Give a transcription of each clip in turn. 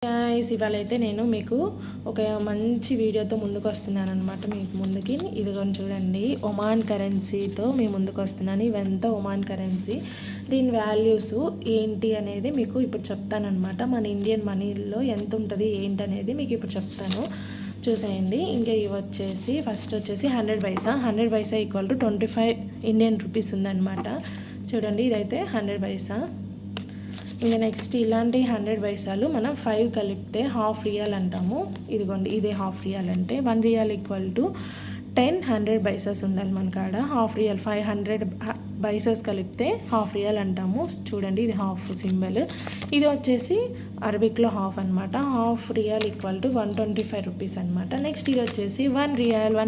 Guys ఇవాళ అయితే నేను మీకు ఒక మంచి వీడియోతో ముందుకు వస్తున్నాను అనమాట. మీకు ముందుకి ఇదిగోని చూడండి, ఒమాన్ కరెన్సీతో మీ ముందుకు వస్తున్నాను. ఇవంతా ఒమాన్ కరెన్సీ, దీని వాల్యూస్ ఏంటి అనేది మీకు ఇప్పుడు చెప్తానమాట. మన ఇండియన్ మనీలో ఎంత ఉంటుంది ఏంటి అనేది మీకు ఇప్పుడు చెప్తాను, చూసేయండి. ఇంకా ఇవి వచ్చేసి ఫస్ట్ వచ్చేసి 100 పైసా. 100 పైసా ఈక్వల్ టు 25 ఇండియన్ రూపీస్ ఉందన్నమాట. చూడండి, ఇదైతే 100 పైసా. ఇంకా నెక్స్ట్ ఇలాంటి 100 పైసాలు మనం 5 కలిపితే హాఫ్ రియల్ అంటాము. ఇదిగోండి, ఇదే హాఫ్ రియల్ అంటే 1 రియల్ ఈక్వల్ టు 100 పైసాస్ ఉండాలి మన కాడ. హాఫ్ రియల్ 500 పైసాస్ కలిపితే హాఫ్ రియల్ అంటాము. చూడండి, ఇది హాఫ్ సింబల్. ఇది వచ్చేసి అరబిక్లో హాఫ్ అనమాట. Half riyal equal to 125 rupees అనమాట. నెక్స్ట్ ఇది వచ్చేసి 1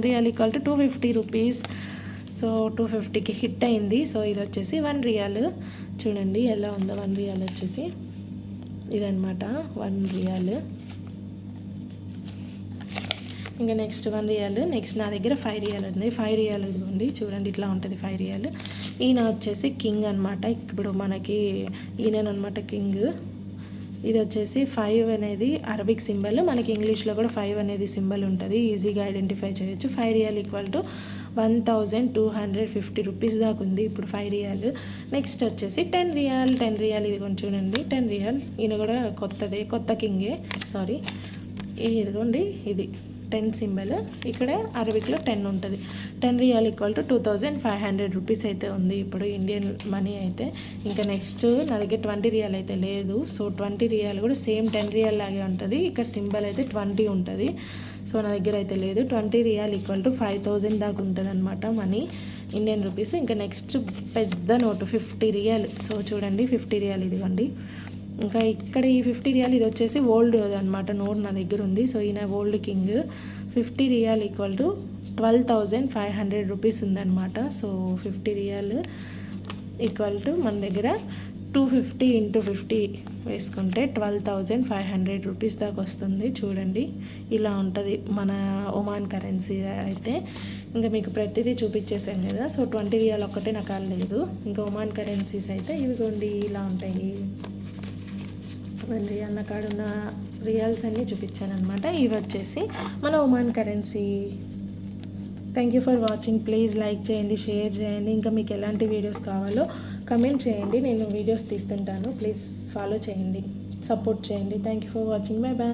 riyal equal to 250 rupees. So 250కి హిట్ అయింది. సో ఇది వచ్చేసి 1 రియల్. చూడండి ఎలా ఉందో 1 రియల్ వచ్చేసి ఇదనమాట 1 రియల్. ఇంకా నెక్స్ట్ 1 రియల్. నెక్స్ట్ నా దగ్గర 5 రియల్ ఉంది. 5 రియల్ ఇదిగోండి, చూడండి ఇట్లా ఉంటుంది 5 రియల్. ఈయన వచ్చేసి కింగ్ అనమాట. ఇప్పుడు మనకి ఈయననమాట కింగ్. ఇది వచ్చేసి 5 అనేది అరబిక్ సింబల్. మనకి ఇంగ్లీష్లో కూడా 5 అనేది సింబల్ ఉంటుంది, ఈజీగా ఐడెంటిఫై చేయొచ్చు. 5 రియల్ ఈక్వల్ టు 1250 రూపీస్ దాకా ఉంది ఇప్పుడు 5 రియల్. నెక్స్ట్ వచ్చేసి 10 రియల్. ఇది కొంచెం చూడండి 10 రియల్. ఈయన కూడా కొత్త కింగే, సారీ. ఇదిగోండి, ఇది 10 సింబల్. ఇక్కడ అరబిక్లో 10 ఉంటుంది. 10 రియల్ ఈక్వల్ టు 2500 రూపీస్ అయితే ఉంది ఇప్పుడు ఇండియన్ మనీ అయితే. ఇంకా నెక్స్ట్ నా దగ్గర 20 రియల్ అయితే లేదు. సో 20 రియల్ కూడా సేమ్ 10 రియల్ లాగే ఉంటుంది. ఇక్కడ సింబల్ అయితే 20 ఉంటుంది. సో నా దగ్గర అయితే లేదు. 20 రియల్ ఈక్వల్ టు 5000 దాకా ఉంటుంది అనమాట మనీ, ఇండియన్ రూపీస్. ఇంకా నెక్స్ట్ పెద్ద నోటు 50 రియల్. సో చూడండి 50 రియల్ ఇదిగోండి. ఇంకా ఇక్కడ ఈ 50 రియల్ ఇది వచ్చేసి ఓల్డ్ అనమాట నోట్ నా దగ్గర ఉంది. సో ఈయన old king. 50 real equal to 12500 rupees ఉందన్నమాట. సో 50 రియల్ ఈక్వల్ టు మన దగ్గర 250 ఇంటూ 50 వేసుకుంటే 12500 రూపీస్ దాకా వస్తుంది. చూడండి ఇలా ఉంటుంది మన ఒమాన్ కరెన్సీ అయితే. ఇంకా మీకు ప్రతిదీ చూపించేసాను కదా. సో 20 రియల్ ఒక్కటే నాకు లేదు. ఇంకా ఒమాన్ కరెన్సీస్ అయితే ఇవిగోండి ఇలా ఉంటాయి. 1 రియల్ నా కాడ ఉన్న రియల్స్ అన్నీ చూపించాను అనమాట. ఇవి వచ్చేసి మన Oman currency. Thank you for watching. Please like చేయండి, షేర్ చేయండి. ఇంకా మీకు ఎలాంటి వీడియోస్ కావాలో కమెంట్ చేయండి, నేను వీడియోస్ తీస్తుంటాను. ప్లీజ్ ఫాలో చేయండి, సపోర్ట్ చేయండి. Thank you for watching. Bye bye.